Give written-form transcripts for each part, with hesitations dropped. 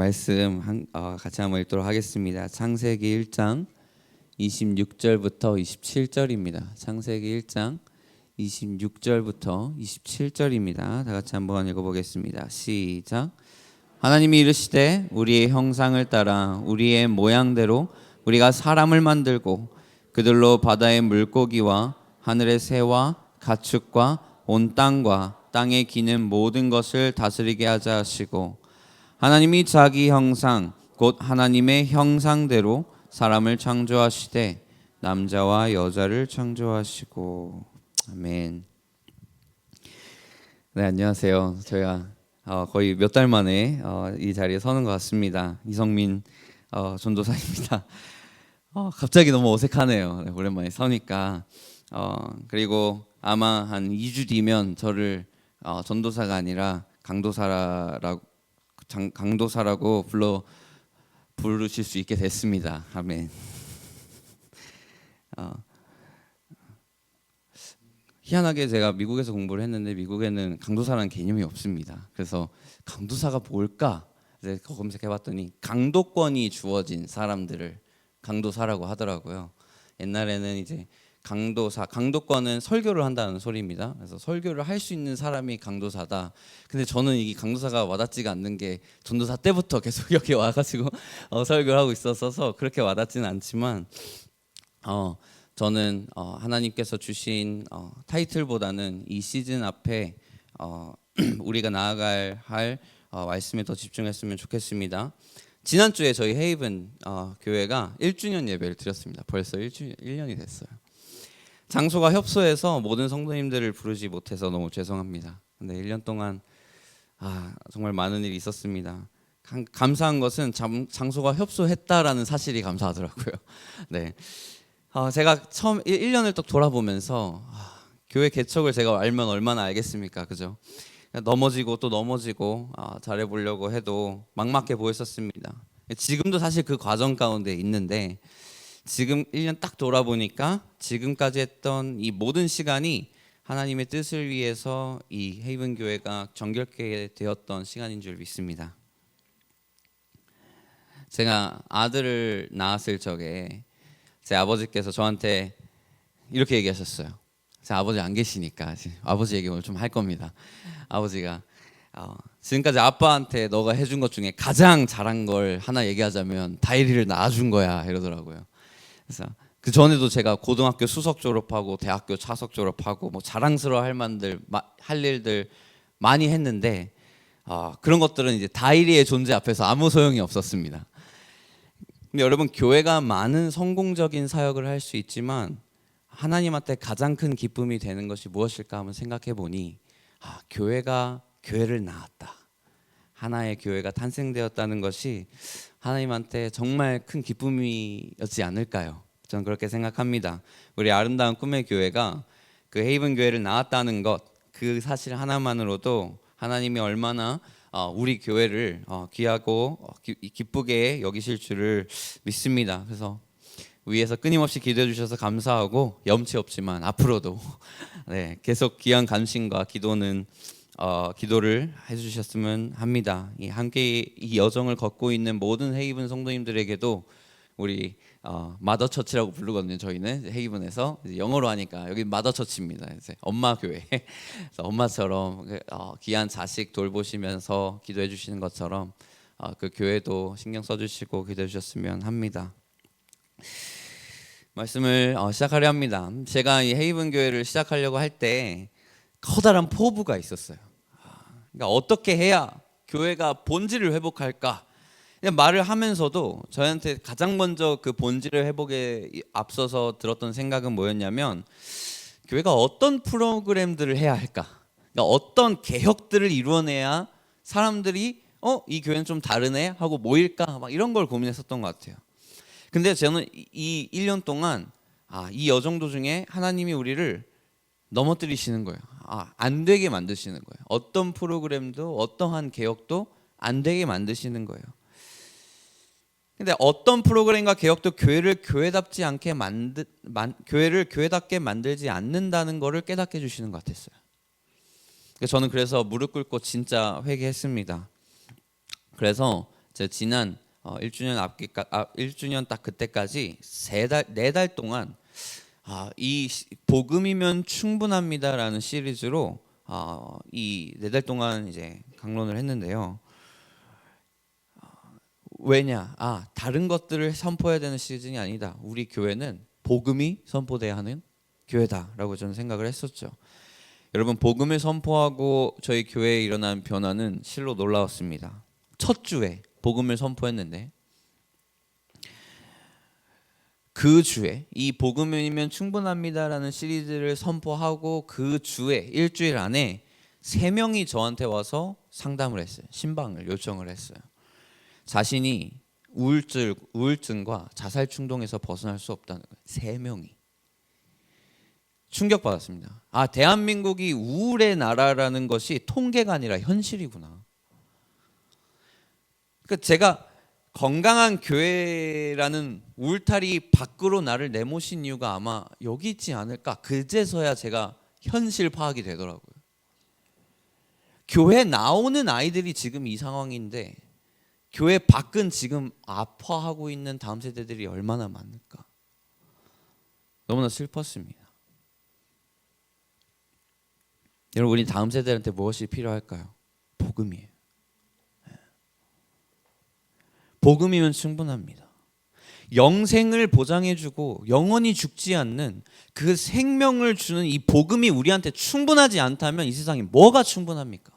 말씀 같이 한번 읽도록 하겠습니다. 창세기 1장 26절부터 27절입니다. 창세기 1장 26절부터 27절입니다. 다 같이 한번 읽어보겠습니다. 시작. 하나님이 이르시되 우리의 형상을 따라 우리의 모양대로 우리가 사람을 만들고 그들로 바다의 물고기와 하늘의 새와 가축과 온 땅과 땅에 기는 모든 것을 다스리게 하자 하시고, 하나님이 자기 형상 곧 하나님의 형상대로 사람을 창조하시되 남자와 여자를 창조하시고. 아멘. 네, 안녕하세요. 저희가 거의 몇 달 만에 이 자리에 서는 것 같습니다. 이성민 전도사입니다. 갑자기 너무 어색하네요. 네, 오랜만에 서니까. 그리고 아마 한 2주 뒤면 저를 전도사가 아니라 강도사라고 부르실 수 있게 됐습니다. 아멘. 희한하게 제가 미국에서 공부를 했는데 미국에는 강도사라는 개념이 없습니다. 그래서 강도사가 뭘까? 이제 검색해봤더니 강도권이 주어진 사람들을 강도사라고 하더라고요. 옛날에는 이제 강도권은 설교를 한다는 소리입니다. 그래서 설교를 할 수 있는 사람이 강도사다. 근데 저는 이 강도사가 와닿지가 않는 게 전도사 때부터 계속 여기 와가지고 설교를 하고 있었어서 그렇게 와닿지는 않지만 저는 하나님께서 주신 타이틀보다는 이 시즌 앞에 우리가 나아갈 말씀에 더 집중했으면 좋겠습니다. 지난주에 저희 헤이븐 교회가 1주년 예배를 드렸습니다. 벌써 1년이 됐어요. 장소가 협소해서 모든 성도님들을 부르지 못해서 너무 죄송합니다. 근데 1년 동안 정말 많은 일이 있었습니다. 감사한 것은 장소가 협소했다라는 사실이 감사하더라고요. 네, 제가 처음 1년을 딱 돌아보면서 교회 개척을 제가 알면 얼마나 알겠습니까, 그죠? 넘어지고 또 넘어지고 잘해보려고 해도 막막해 보였었습니다. 지금도 사실 그 과정 가운데 있는데, 지금 1년 딱 돌아보니까 지금까지 했던 이 모든 시간이 하나님의 뜻을 위해서 이 헤이븐 교회가 정결케 되었던 시간인 줄 믿습니다. 제가 아들을 낳았을 적에 제 아버지께서 저한테 이렇게 얘기하셨어요. 제 아버지 안 계시니까 아버지 얘기 오늘 좀 할 겁니다. 아버지가 지금까지 아빠한테 너가 해준 것 중에 가장 잘한 걸 하나 얘기하자면 다이리를 낳아준 거야 이러더라고요. 그래서 그 전에도 제가 고등학교 수석 졸업하고 대학교 차석 졸업하고 뭐 자랑스러워할 만들 할 일들 많이 했는데 그런 것들은 이제 다이리의 존재 앞에서 아무 소용이 없었습니다. 근데 여러분, 교회가 많은 성공적인 사역을 할 수 있지만 하나님한테 가장 큰 기쁨이 되는 것이 무엇일까 한번 생각해 보니 교회가 교회를 낳았다, 하나의 교회가 탄생되었다는 것이 하나님한테 정말 큰 기쁨이었지 않을까요? 저는 그렇게 생각합니다. 우리 아름다운 꿈의 교회가 그 헤이븐 교회를 낳았다는 것, 그 사실 하나만으로도 하나님이 얼마나 우리 교회를 귀하고 기쁘게 여기실 줄을 믿습니다. 그래서 위에서 끊임없이 기도해 주셔서 감사하고, 염치 없지만 앞으로도 계속 귀한 관심과 기도를 해주셨으면 합니다. 함께 이 여정을 걷고 있는 모든 헤이븐 성도님들에게도 우리 마더처치라고 부르거든요. 저희는 헤이븐에서 영어로 하니까 여기 마더처치입니다. 엄마 교회. 엄마처럼 귀한 자식 돌보시면서 기도해 주시는 것처럼 그 교회도 신경 써주시고 기도해 주셨으면 합니다. 말씀을 시작하려 합니다. 제가 이 헤이븐 교회를 시작하려고 할 때 커다란 포부가 있었어요. 그러니까 어떻게 해야 교회가 본질을 회복할까? 말을 하면서도 저한테 가장 먼저 그 본질을 회복에 앞서서 들었던 생각은 뭐였냐면, 교회가 어떤 프로그램들을 해야 할까? 그러니까 어떤 개혁들을 이루어내야 사람들이 이 교회는 좀 다르네 하고 모일까? 막 이런 걸 고민했었던 것 같아요. 근데 저는 이 1년 동안 이 여정 도중에 하나님이 우리를 넘어뜨리시는 거예요. 안 되게 만드시는 거예요. 어떤 프로그램도 어떠한 개혁도 안 되게 만드시는 거예요. 근데 어떤 프로그램과 개혁도 교회를 교회답게 만들지 않는다는 것을 깨닫게 해주시는 것 같았어요. 저는 그래서 무릎 꿇고 진짜 회개했습니다. 그래서 제가 지난 1주년 딱 그때까지 4달 동안 이 복음이면 충분합니다라는 시리즈로 이 4달 동안 이제 강론을 했는데요. 왜냐? 다른 것들을 선포해야 되는 시즌이 아니다. 우리 교회는 복음이 선포돼야 하는 교회다라고 저는 생각을 했었죠. 여러분, 복음을 선포하고 저희 교회에 일어난 변화는 실로 놀라웠습니다. 첫 주에 복음을 선포했는데 그 주에 이 복음이면 충분합니다라는 시리즈를 선포하고 그 주에 일주일 안에 3명이 저한테 와서 상담을 했어요. 신방을 요청을 했어요. 자신이 우울증과 자살 충동에서 벗어날 수 없다는 거예요. 3명이. 충격받았습니다. 대한민국이 우울의 나라라는 것이 통계가 아니라 현실이구나. 그러니까 제가 건강한 교회라는 울타리 밖으로 나를 내모신 이유가 아마 여기 있지 않을까. 그제서야 제가 현실 파악이 되더라고요. 교회 나오는 아이들이 지금 이 상황인데 교회 밖은 지금 아파하고 있는 다음 세대들이 얼마나 많을까. 너무나 슬펐습니다. 여러분, 우리 다음 세대한테 무엇이 필요할까요? 복음이에요. 복음이면 충분합니다. 영생을 보장해주고 영원히 죽지 않는 그 생명을 주는 이 복음이 우리한테 충분하지 않다면 이 세상에 뭐가 충분합니까?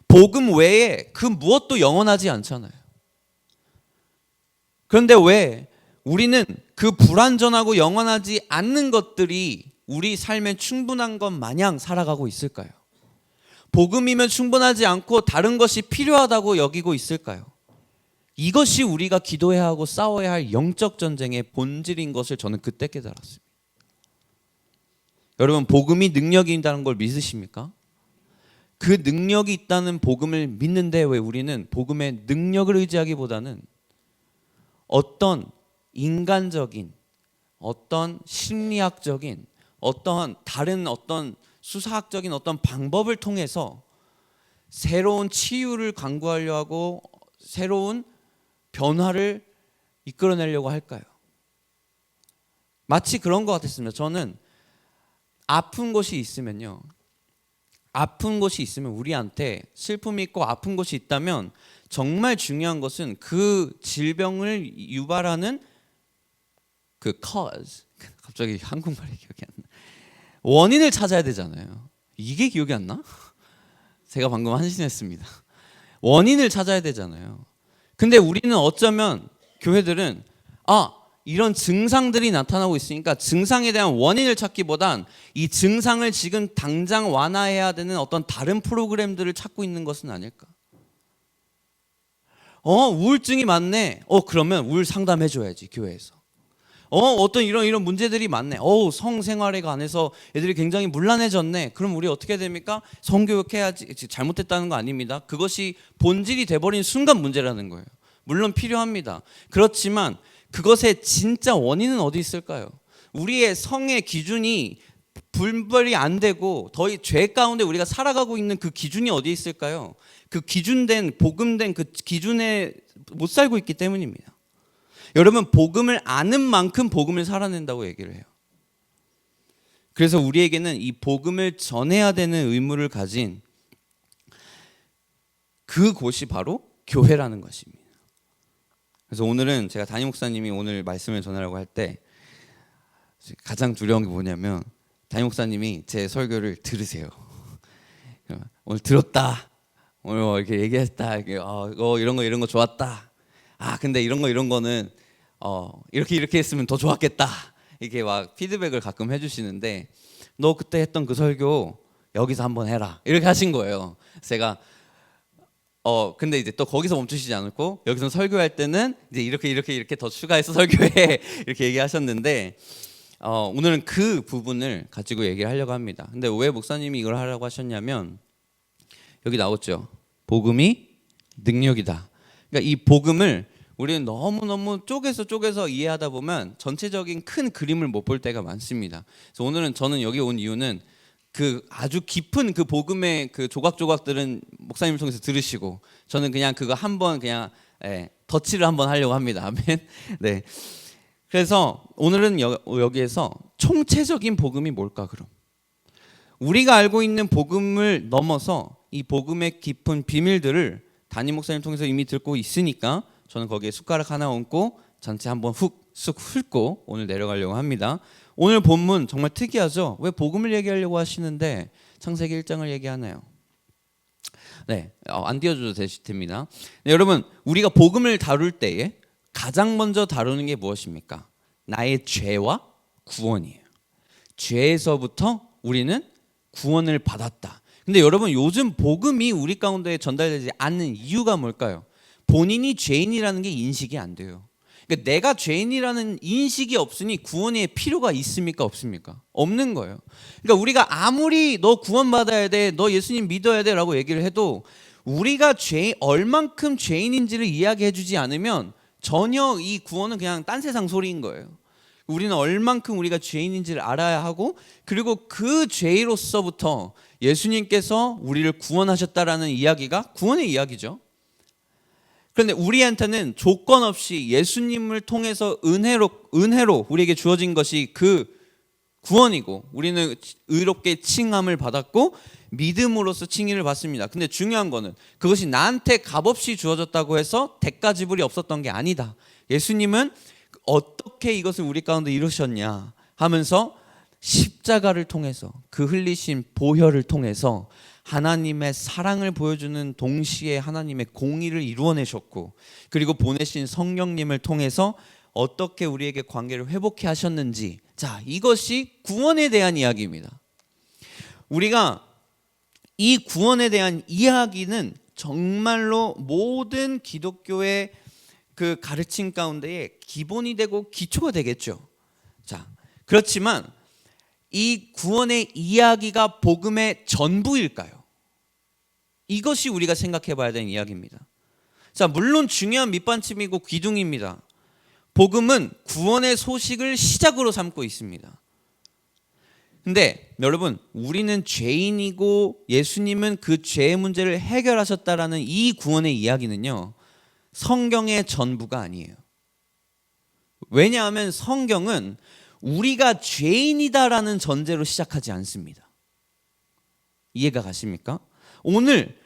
복음 외에 그 무엇도 영원하지 않잖아요. 그런데 왜 우리는 그 불완전하고 영원하지 않는 것들이 우리 삶에 충분한 것 마냥 살아가고 있을까요? 복음이면 충분하지 않고 다른 것이 필요하다고 여기고 있을까요? 이것이 우리가 기도해야 하고 싸워야 할 영적 전쟁의 본질인 것을 저는 그때 깨달았습니다. 여러분, 복음이 능력이 있다는 걸 믿으십니까? 그 능력이 있다는 복음을 믿는데 왜 우리는 복음의 능력을 의지하기보다는 어떤 인간적인, 어떤 심리학적인, 어떤 다른 어떤 수사학적인 어떤 방법을 통해서 새로운 치유를 강구하려 하고 새로운 변화를 이끌어내려고 할까요? 마치 그런 것 같았습니다. 저는 아픈 곳이 있으면요, 아픈 곳이 있으면 우리한테 슬픔이 있고 아픈 곳이 있다면 정말 중요한 것은 그 질병을 유발하는 그 cause, 갑자기 한국말이 기억이 안 나. 원인을 찾아야 되잖아요. 이게 기억이 안 나? 제가 방금 한심했습니다. 원인을 찾아야 되잖아요. 근데 우리는 어쩌면 교회들은 이런 증상들이 나타나고 있으니까 증상에 대한 원인을 찾기보단 이 증상을 지금 당장 완화해야 되는 어떤 다른 프로그램들을 찾고 있는 것은 아닐까? 우울증이 많네. 그러면 우울 상담해줘야지 교회에서. 어떤 이런 문제들이 많네. 성생활에 관해서 애들이 굉장히 문란해졌네. 그럼 우리 어떻게 됩니까? 성교육해야지. 잘못됐다는 거 아닙니다. 그것이 본질이 돼버린 순간 문제라는 거예요. 물론 필요합니다. 그렇지만 그것의 진짜 원인은 어디 있을까요? 우리의 성의 기준이 분별이 안 되고 죄 가운데 우리가 살아가고 있는 그 기준이 어디 있을까요? 그 기준된 복음된 그 기준에 못 살고 있기 때문입니다. 여러분, 복음을 아는 만큼 복음을 살아낸다고 얘기를 해요. 그래서 우리에게는 이 복음을 전해야 되는 의무를 가진 그곳이 바로 교회라는 것입니다. 그래서 오늘은 제가 담임 목사님이 오늘 말씀을 전하라고 할 때 가장 두려운 게 뭐냐면 담임 목사님이 제 설교를 들으세요. 오늘 들었다. 오늘 이렇게 얘기했다. 이런 거 좋았다. 근데 이런 거는 이렇게 했으면 더 좋았겠다. 이렇게 막 피드백을 가끔 해주시는데 너 그때 했던 그 설교 여기서 한번 해라. 이렇게 하신 거예요. 제가 근데 이제 또 거기서 멈추시지 않고 여기서 설교할 때는 이제 이렇게 더 추가해서 설교해 이렇게 얘기하셨는데 오늘은 그 부분을 가지고 얘기를 하려고 합니다. 근데 왜 목사님이 이걸 하라고 하셨냐면 여기 나왔죠. 복음이 능력이다. 그러니까 이 복음을 우리는 너무너무 쪼개서 이해하다 보면 전체적인 큰 그림을 못 볼 때가 많습니다. 그래서 오늘은 저는 여기 온 이유는 그 아주 깊은 그 복음의 그 조각조각들은 목사님을 통해서 들으시고 저는 그냥 그거 한번 그냥 덧칠을 한번 하려고 합니다. 아멘. 네. 그래서 오늘은 여기에서 총체적인 복음이 뭘까 그럼? 우리가 알고 있는 복음을 넘어서 이 복음의 깊은 비밀들을 담임 목사님 통해서 이미 듣고 있으니까 저는 거기에 숟가락 하나 얹고 전체 한번 쑥 훑고 오늘 내려가려고 합니다. 오늘 본문 정말 특이하죠? 왜 복음을 얘기하려고 하시는데 창세기 1장을 얘기하나요? 네, 안 띄워줘도 됩니다. 네, 여러분, 우리가 복음을 다룰 때에 가장 먼저 다루는 게 무엇입니까? 나의 죄와 구원이에요. 죄에서부터 우리는 구원을 받았다. 근데 여러분, 요즘 복음이 우리 가운데 전달되지 않는 이유가 뭘까요? 본인이 죄인이라는 게 인식이 안 돼요. 그러니까 내가 죄인이라는 인식이 없으니 구원의 필요가 있습니까? 없습니까? 없는 거예요. 그러니까 우리가 아무리 너 구원받아야 돼, 너 예수님 믿어야 돼 라고 얘기를 해도 우리가 얼만큼 죄인인지를 이야기해 주지 않으면 전혀 이 구원은 그냥 딴 세상 소리인 거예요. 우리는 얼만큼 우리가 죄인인지를 알아야 하고, 그리고 그 죄로서부터 예수님께서 우리를 구원하셨다라는 이야기가 구원의 이야기죠. 그런데 우리한테는 조건 없이 예수님을 통해서 은혜로 우리에게 주어진 것이 그 구원이고, 우리는 의롭게 칭함을 받았고 믿음으로써 칭의를 받습니다. 근데 중요한 거는 그것이 나한테 값없이 주어졌다고 해서 대가 지불이 없었던 게 아니다. 예수님은 어떻게 이것을 우리 가운데 이루셨냐 하면서 십자가를 통해서 그 흘리신 보혈을 통해서 하나님의 사랑을 보여주는 동시에 하나님의 공의를 이루어내셨고, 그리고 보내신 성령님을 통해서 어떻게 우리에게 관계를 회복해 하셨는지, 자, 이것이 구원에 대한 이야기입니다. 우리가 이 구원에 대한 이야기는 정말로 모든 기독교의 그 가르침 가운데에 기본이 되고 기초가 되겠죠. 자, 그렇지만 이 구원의 이야기가 복음의 전부일까요? 이것이 우리가 생각해 봐야 되는 이야기입니다. 자, 물론 중요한 밑받침이고 기둥입니다. 복음은 구원의 소식을 시작으로 삼고 있습니다. 근데 여러분, 우리는 죄인이고 예수님은 그 죄의 문제를 해결하셨다라는 이 구원의 이야기는요, 성경의 전부가 아니에요. 왜냐하면 성경은 우리가 죄인이다라는 전제로 시작하지 않습니다. 이해가 가십니까? 오늘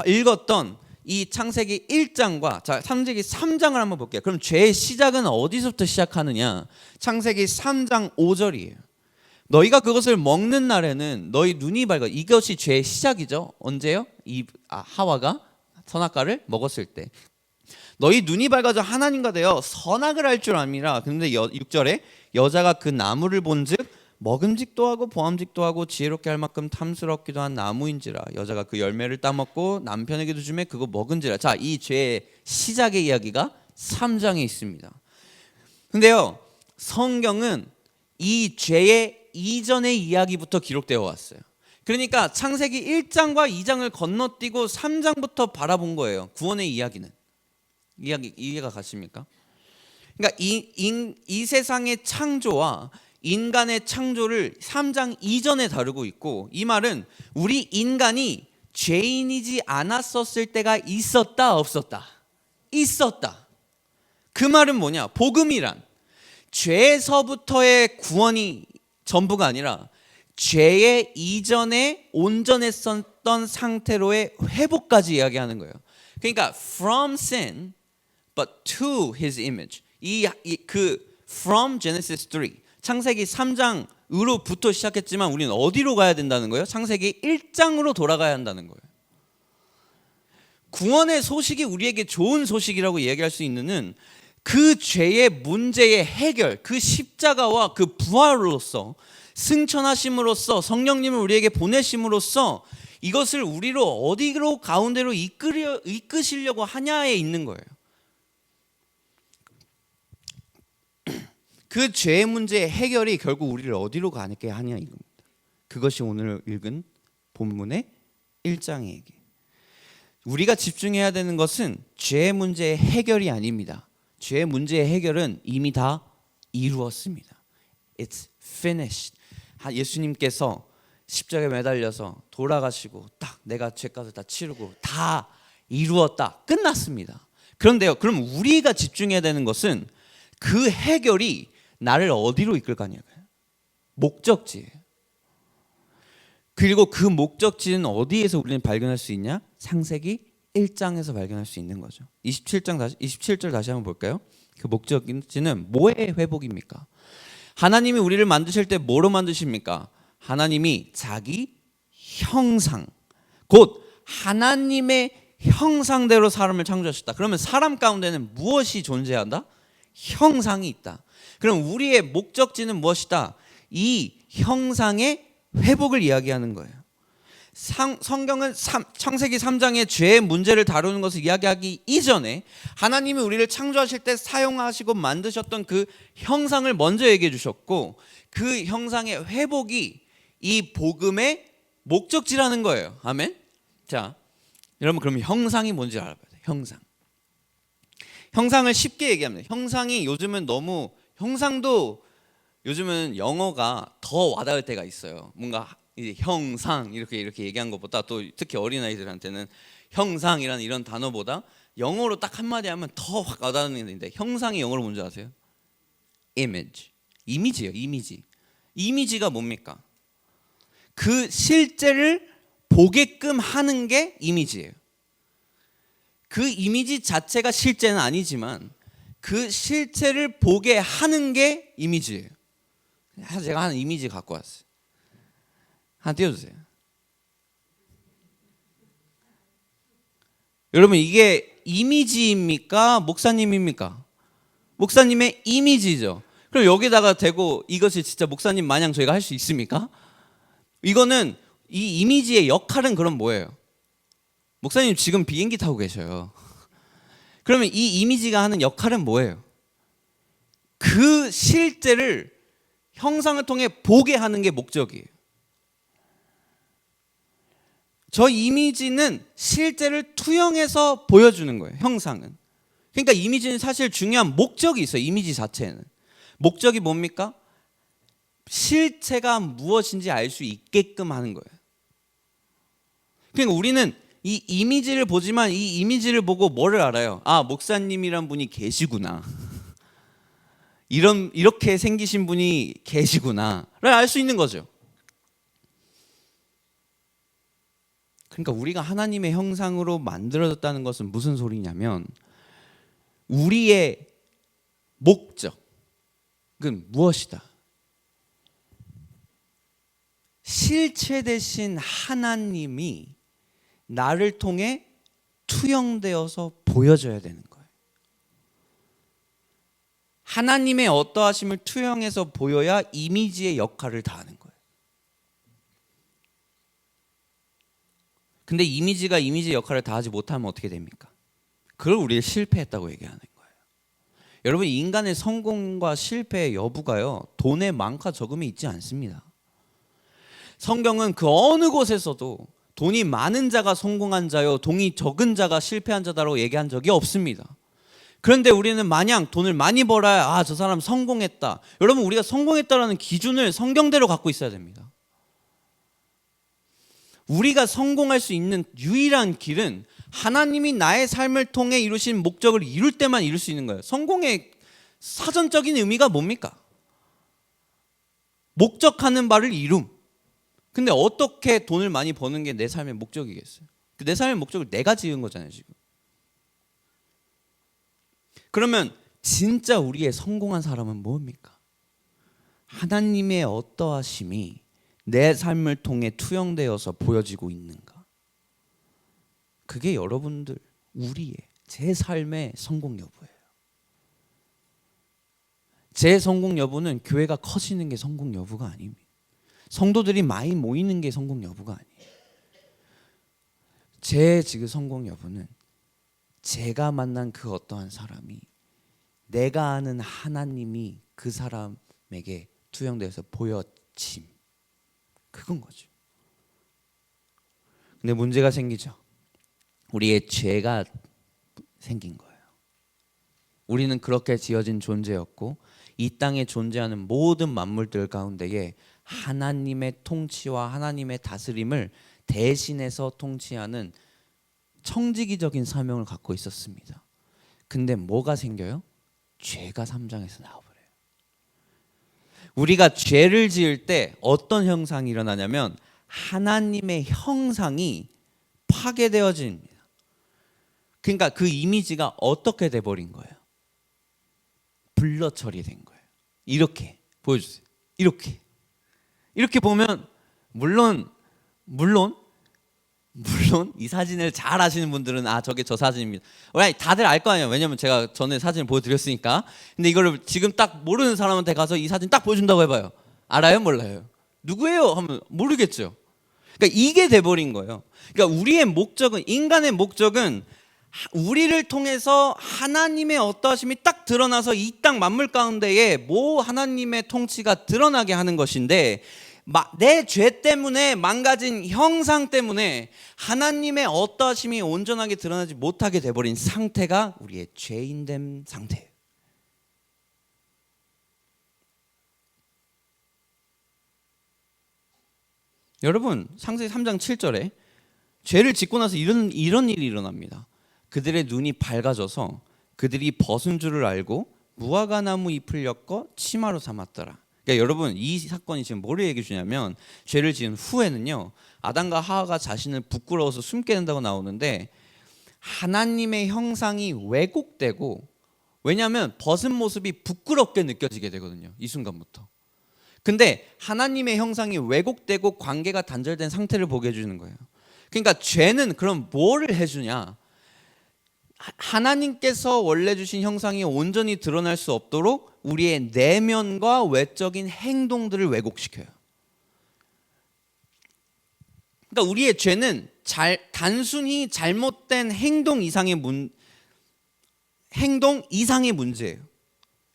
읽었던 이 창세기 1장과 창세기 3장을 한번 볼게요. 그럼 죄의 시작은 어디서부터 시작하느냐? 창세기 3장 5절이에요. 너희가 그것을 먹는 날에는 너희 눈이 밝아. 이것이 죄의 시작이죠. 언제요? 하와가 선악과를 먹었을 때. 너희 눈이 밝아져 하나님과 되어 선악을 알 줄 압니다. 근데 6절에 여자가 그 나무를 본즉 먹음직도 하고 보암직도 하고 지혜롭게 할 만큼 탐스럽기도 한 나무인지라 여자가 그 열매를 따먹고 남편에게도 주매 그거 먹은지라. 자, 이 죄의 시작의 이야기가 3장에 있습니다. 근데요, 성경은 이 죄의 이전의 이야기부터 기록되어 왔어요. 그러니까 창세기 1장과 2장을 건너뛰고 3장부터 바라본 거예요. 구원의 이야기는. 이해가 가십니까? 그러니까 이 세상의 창조와 인간의 창조를 3장 이전에 다루고 있고, 이 말은 우리 인간이 죄인이지 않았었을 때가 있었다 없었다? 있었다. 그 말은 뭐냐? 복음이란 죄에서부터의 구원이 전부가 아니라 죄의 이전에 온전했었던 상태로의 회복까지 이야기하는 거예요. 그러니까 from sin but to his image. from Genesis 3, 창세기 3장으로부터 시작했지만 우리는 어디로 가야 된다는 거예요? 창세기 1장으로 돌아가야 한다는 거예요. 구원의 소식이 우리에게 좋은 소식이라고 얘기할 수 있는 그 죄의 문제의 해결, 그 십자가와 그 부활로서, 승천하심으로써, 성령님을 우리에게 보내심으로써 이것을 우리로 어디로 가운데로 이끄시려고 하냐에 있는 거예요. 그 죄의 문제의 해결이 결국 우리를 어디로 가게 하냐 이겁니다. 그것이 오늘 읽은 본문의 1장의 얘기. 우리가 집중해야 되는 것은 죄의 문제의 해결이 아닙니다. 죄의 문제의 해결은 이미 다 이루었습니다. It's finished. 예수님께서 십자가에 매달려서 돌아가시고 딱 내가 죄값을 다 치르고 다 이루었다. 끝났습니다. 그런데요, 그럼 우리가 집중해야 되는 것은 그 해결이 나를 어디로 이끌 거냐고요. 목적지예요. 그리고 그 목적지는 어디에서 우리는 발견할 수 있냐? 창세기 1장에서 발견할 수 있는 거죠. 27절 다시 한번 볼까요? 그 목적지는 뭐의 회복입니까? 하나님이 우리를 만드실 때 뭐로 만드십니까? 하나님이 자기 형상, 곧 하나님의 형상대로 사람을 창조하셨다. 그러면 사람 가운데는 무엇이 존재한다? 형상이 있다. 그럼 우리의 목적지는 무엇이다? 이 형상의 회복을 이야기하는 거예요. 성경은 창세기 3장의 죄의 문제를 다루는 것을 이야기하기 이전에 하나님이 우리를 창조하실 때 사용하시고 만드셨던 그 형상을 먼저 얘기해 주셨고, 그 형상의 회복이 이 복음의 목적지라는 거예요. 아멘. 자, 여러분, 그럼 형상이 뭔지 알아봐야 돼요. 형상을 쉽게 얘기합니다. 형상이 요즘은 너무, 형상도 요즘은 영어가 더 와닿을 때가 있어요. 뭔가 이제 형상 이렇게 얘기한 것보다, 또 특히 어린아이들한테는 형상이라는 이런 단어보다 영어로 딱 한마디 하면 더 확 와닿는 건데, 형상이 영어로 뭔지 아세요? image. 이미지예요. 이미지가 뭡니까? 그 실제를 보게끔 하는 게 이미지예요. 그 이미지 자체가 실제는 아니지만 그 실체를 보게 하는 게 이미지예요. 제가 한 이미지 갖고 왔어요. 하나 띄워주세요. 여러분, 이게 이미지입니까? 목사님입니까? 목사님의 이미지죠. 그럼 여기다가 대고 이것이 진짜 목사님 마냥 저희가 할 수 있습니까? 이거는, 이 이미지의 역할은 그럼 뭐예요? 목사님 지금 비행기 타고 계셔요. 그러면 이 이미지가 하는 역할은 뭐예요? 그 실제를 형상을 통해 보게 하는 게 목적이에요. 저 이미지는 실제를 투영해서 보여주는 거예요. 형상은. 그러니까 이미지는 사실 중요한 목적이 있어요. 이미지 자체는. 목적이 뭡니까? 실체가 무엇인지 알 수 있게끔 하는 거예요. 그러니까 우리는 이 이미지를 보지만 이 이미지를 보고 뭐를 알아요? 아, 목사님이란 분이 계시구나. 이렇게 생기신 분이 계시구나를 알 수 있는 거죠. 그러니까 우리가 하나님의 형상으로 만들어졌다는 것은 무슨 소리냐면, 우리의 목적은 무엇이다? 실체 대신 하나님이 나를 통해 투영되어서 보여져야 되는 거예요. 하나님의 어떠하심을 투영해서 보여야 이미지의 역할을 다하는 거예요. 근데 이미지가 이미지의 역할을 다하지 못하면 어떻게 됩니까? 그걸 우리가 실패했다고 얘기하는 거예요. 여러분, 인간의 성공과 실패의 여부가요, 돈의 많과 적음이 있지 않습니다. 성경은 그 어느 곳에서도 돈이 많은 자가 성공한 자요, 돈이 적은 자가 실패한 자다라고 얘기한 적이 없습니다. 그런데 우리는 마냥 돈을 많이 벌어야 저 사람 성공했다. 여러분, 우리가 성공했다라는 기준을 성경대로 갖고 있어야 됩니다. 우리가 성공할 수 있는 유일한 길은 하나님이 나의 삶을 통해 이루신 목적을 이룰 때만 이룰 수 있는 거예요. 성공의 사전적인 의미가 뭡니까? 목적하는 바를 이룸. 근데 어떻게 돈을 많이 버는 게 내 삶의 목적이겠어요? 내 삶의 목적을 내가 지은 거잖아요, 지금. 그러면 진짜 우리의 성공한 사람은 뭡니까? 하나님의 어떠하심이 내 삶을 통해 투영되어서 보여지고 있는가? 그게 여러분들, 우리의, 제 삶의 성공 여부예요. 제 성공 여부는 교회가 커지는 게 성공 여부가 아닙니다. 성도들이 많이 모이는 게 성공 여부가 아니에요. 제 지금 성공 여부는 제가 만난 그 어떠한 사람이, 내가 아는 하나님이 그 사람에게 투영돼서 보여짐, 그건 거죠. 근데 문제가 생기죠. 우리의 죄가 생긴 거예요. 우리는 그렇게 지어진 존재였고, 이 땅에 존재하는 모든 만물들 가운데에 하나님의 통치와 하나님의 다스림을 대신해서 통치하는 청지기적인 사명을 갖고 있었습니다. 근데 뭐가 생겨요? 죄가 3장에서 나와버려요. 우리가 죄를 지을 때 어떤 형상이 일어나냐면 하나님의 형상이 파괴되어집니다. 그러니까 그 이미지가 어떻게 돼버린 거예요? 블러 처리된 거예요. 이렇게 보여주세요. 이렇게 보면 물론 이 사진을 잘 아시는 분들은 저게 저 사진입니다. 다들 알 거 아니에요. 왜냐면 제가 전에 사진을 보여드렸으니까. 근데 이거를 지금 딱 모르는 사람한테 가서 이 사진 딱 보여준다고 해봐요. 알아요? 몰라요? 누구예요? 하면 모르겠죠. 그러니까 이게 돼버린 거예요. 그러니까 우리의 목적은, 인간의 목적은 우리를 통해서 하나님의 어떠하심이 딱 드러나서 이 땅 만물 가운데에 하나님의 통치가 드러나게 하는 것인데, 내 죄 때문에 망가진 형상 때문에 하나님의 어떠하심이 온전하게 드러나지 못하게 돼버린 상태가 우리의 죄인된 상태예요. 여러분, 창세기 3장 7절에 죄를 짓고 나서 이런 일이 일어납니다. 그들의 눈이 밝아져서 그들이 벗은 줄을 알고 무화과나무 잎을 엮어 치마로 삼았더라. 그러니까 여러분, 이 사건이 지금 뭐를 얘기해 주냐면, 죄를 지은 후에는요, 아담과 하와가 자신을 부끄러워서 숨게 된다고 나오는데, 하나님의 형상이 왜곡되고, 왜냐하면 벗은 모습이 부끄럽게 느껴지게 되거든요, 이 순간부터. 근데 하나님의 형상이 왜곡되고 관계가 단절된 상태를 보게 해주는 거예요. 그러니까 죄는 그럼 뭐를 해주냐? 하나님께서 원래 주신 형상이 온전히 드러날 수 없도록 우리의 내면과 외적인 행동들을 왜곡시켜요. 그러니까 우리의 죄는 단순히 잘못된 행동 이상의 문제예요.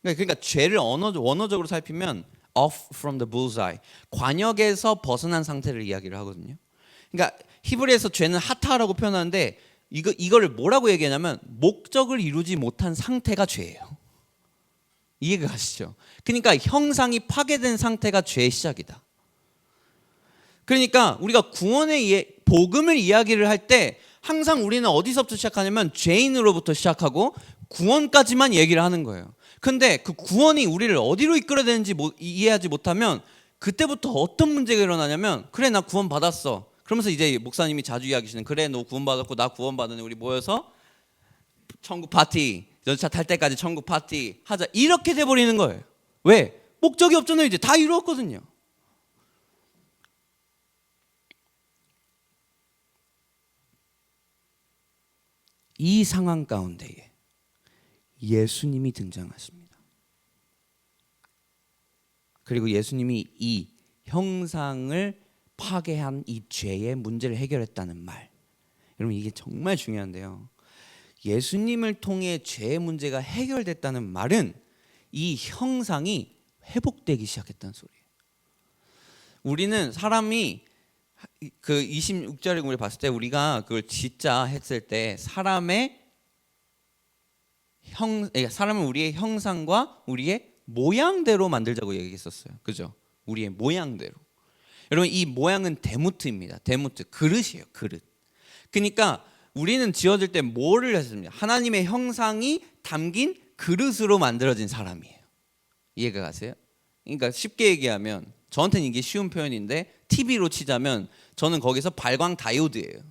그러니까 죄를 원어적으로 살피면 off from the bullseye, 관역에서 벗어난 상태를 이야기를 하거든요. 그러니까 히브리에서 죄는 하타라고 표현하는데, 이거를 뭐라고 얘기하냐면 목적을 이루지 못한 상태가 죄예요. 이해가 가시죠? 그러니까 형상이 파괴된 상태가 죄의 시작이다. 그러니까 우리가 구원의 복음을 이야기를 할 때 항상 우리는 어디서부터 시작하냐면 죄인으로부터 시작하고 구원까지만 얘기를 하는 거예요. 근데 그 구원이 우리를 어디로 이끌어야 되는지 이해하지 못하면 그때부터 어떤 문제가 일어나냐면, 그래 나 구원 받았어. 그러면서 이제 목사님이 자주 이야기하시는, 그래 너 구원받았고 나 구원받았네, 우리 모여서 천국 파티, 열차 탈 때까지 천국 파티 하자, 이렇게 돼버리는 거예요. 왜? 목적이 없잖아요. 이제 다 이루었거든요. 이 상황 가운데에 예수님이 등장하십니다. 그리고 예수님이 이 형상을 파괴한 이 죄의 문제를 해결했다는 말, 여러분 이게 정말 중요한데요. 예수님을 통해 죄의 문제가 해결됐다는 말은 이 형상이 회복되기 시작했다는 소리예요. 우리는 사람이 그 26절을 우리 봤을 때, 우리가 그걸 짓자 했을 때 사람을 우리의 형상과 우리의 모양대로 만들자고 얘기했었어요. 그죠? 우리의 모양대로. 여러분, 이 모양은 데무트입니다. 데무트, 그릇이에요. 그릇. 그러니까 우리는 지어질 때 뭐를 했습니까? 하나님의 형상이 담긴 그릇으로 만들어진 사람이에요. 이해가 가세요? 그러니까 쉽게 얘기하면, 저한테는 이게 쉬운 표현인데 TV로 치자면 저는 거기서 발광 다이오드예요.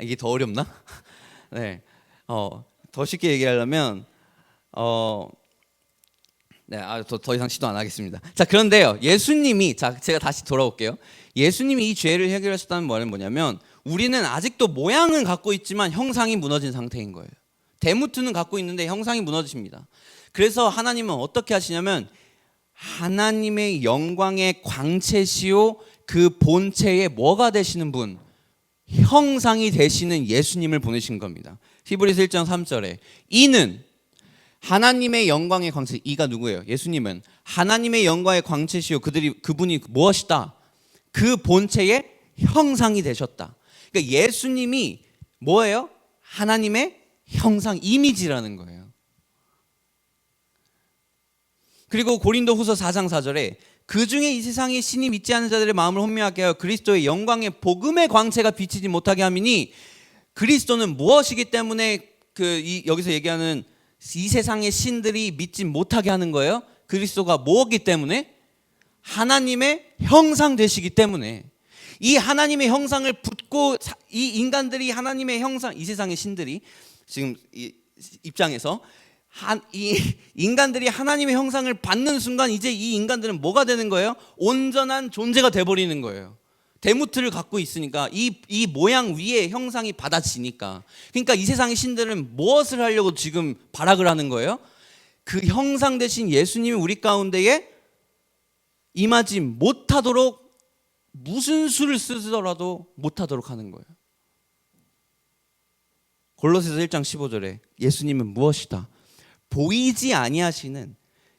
이게 더 어렵나? 네, 더 쉽게 얘기하려면 더 이상 시도 안 하겠습니다. 자, 그런데요, 예수님이, 제가 다시 돌아올게요. 예수님이 이 죄를 해결하셨다는 말은 뭐냐면, 우리는 아직도 모양은 갖고 있지만 형상이 무너진 상태인 거예요. 데무트는 갖고 있는데 형상이 무너집니다. 그래서 하나님은 어떻게 하시냐면, 하나님의 영광의 광채시요 그 본체의 뭐가 되시는 분, 형상이 되시는 예수님을 보내신 겁니다. 히브리서 1장 3절에 이는 하나님의 영광의 광채, 이가 누구예요? 예수님은 하나님의 영광의 광채시요 그분이 무엇이다? 그 본체의 형상이 되셨다. 그러니까 예수님이 뭐예요? 하나님의 형상, 이미지라는 거예요. 그리고 고린도후서 4장 4절에 그 중에 이 세상의 신이 믿지 않는 자들의 마음을 혼미하게 하여 그리스도의 영광의 복음의 광채가 비치지 못하게 함이니, 그리스도는 무엇이기 때문에 여기서 얘기하는 이 세상의 신들이 믿지 못하게 하는 거예요? 그리스도가 뭐기 때문에? 하나님의 형상 되시기 때문에. 이 하나님의 형상을 붙고 이 인간들이 하나님의 형상, 이 세상의 신들이 지금 이 입장에서 이 인간들이 하나님의 형상을 받는 순간 이제 이 인간들은 뭐가 되는 거예요? 온전한 존재가 돼버리는 거예요. 대무트를 갖고 있으니까 이 모양 위에 형상이 받아지니까. 그러니까 이 세상의 신들은 무엇을 하려고 지금 발악을 하는 거예요? 그 형상 대신 예수님이 우리 가운데에 임하지 못하도록 무슨 수를 쓰더라도 못하도록 하는 거예요. 골로새서 1장 15절에 예수님은 무엇이다? 보이지 아니하시는,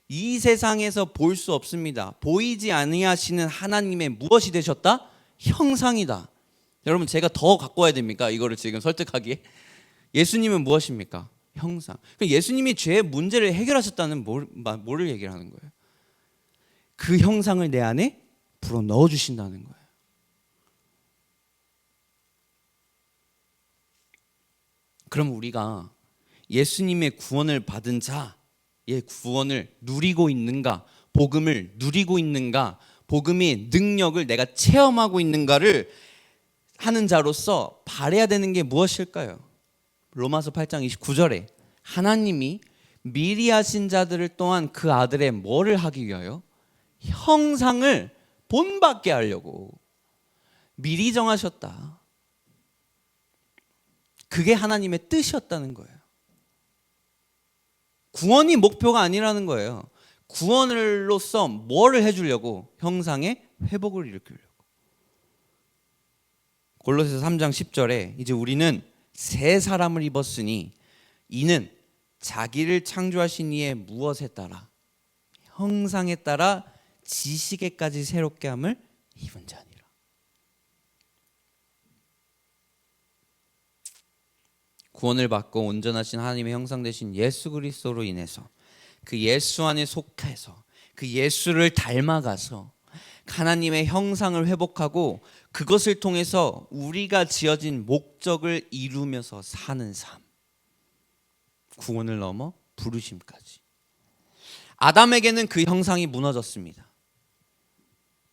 이 세상에서 볼 수 없습니다. 보이지 아니하시는 하나님의 무엇이 되셨다? 형상이다. 여러분, 제가 더 갖고 와야 됩니까? 이거를 지금 설득하기에. 예수님은 무엇입니까? 형상. 예수님이 죄의 문제를 해결하셨다는 뭐를 얘기를 하는 거예요? 그 형상을 내 안에 불어 넣어 주신다는 거예요. 그럼 우리가 예수님의 구원을 받은 자의 구원을 누리고 있는가, 복음을 누리고 있는가, 복음의 능력을 내가 체험하고 있는가를 하는 자로서 바라야 되는 게 무엇일까요? 로마서 8장 29절에 하나님이 미리 하신 자들을 또한 그 아들의 뭐를 하기 위하여? 형상을 본받게 하려고 미리 정하셨다. 그게 하나님의 뜻이었다는 거예요. 구원이 목표가 아니라는 거예요. 구원으로서 뭐를 해주려고? 형상의 회복을 일으키려고. 골로새서 3장 10절에 이제 우리는 새 사람을 입었으니 이는 자기를 창조하신 이의 무엇에 따라? 형상에 따라 지식에까지 새롭게 함을 입은 자니라. 구원을 받고 온전하신 하나님의 형상 되신 예수 그리스도로 인해서 그 예수 안에 속해서 그 예수를 닮아가서 하나님의 형상을 회복하고 그것을 통해서 우리가 지어진 목적을 이루면서 사는 삶. 구원을 넘어 부르심까지. 아담에게는 그 형상이 무너졌습니다.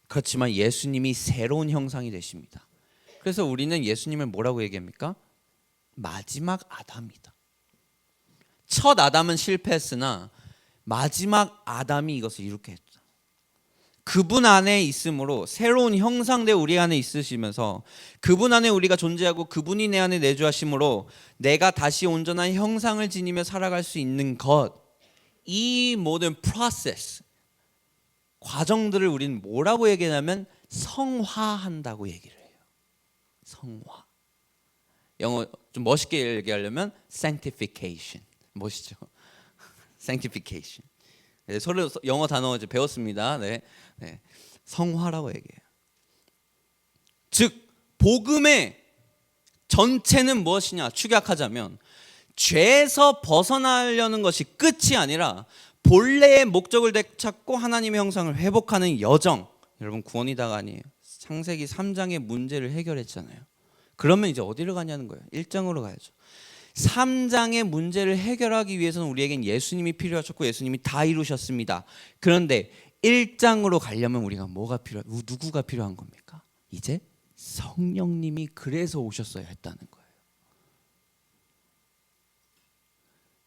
그렇지만 예수님이 새로운 형상이 되십니다. 그래서 우리는 예수님을 뭐라고 얘기합니까? 마지막 아담이다. 첫 아담은 실패했으나 마지막 아담이 이것을 이루게 했다. 그분 안에 있으므로 새로운 형상대 우리 안에 있으시면서 그분 안에 우리가 존재하고 그분이 내 안에 내주하심으로 내가 다시 온전한 형상을 지니며 살아갈 수 있는 것, 이 모든 프로세스, 과정들을 우리는 뭐라고 얘기하냐면 성화한다고 얘기를 해요. 성화. 영어 좀 멋있게 얘기하려면 sanctification. 멋있죠? sanctification. 네, 서로 영어 단어 이제 배웠습니다. 네. 성화라고 얘기해요. 즉 복음의 전체는 무엇이냐? 축약하자면 죄에서 벗어나려는 것이 끝이 아니라 본래의 목적을 되찾고 하나님의 형상을 회복하는 여정. 여러분, 구원이다가 아니에요. 창세기 3장의 문제를 해결했잖아요. 그러면 이제 어디로 가냐는 거예요. 1장으로 가야죠. 3장의 문제를 해결하기 위해서는 우리에겐 예수님이 필요하셨고 예수님이 다 이루셨습니다. 그런데 1장으로 가려면 우리가 누구가 필요한 겁니까? 이제 성령님이 그래서 오셨어야 했다는 거예요.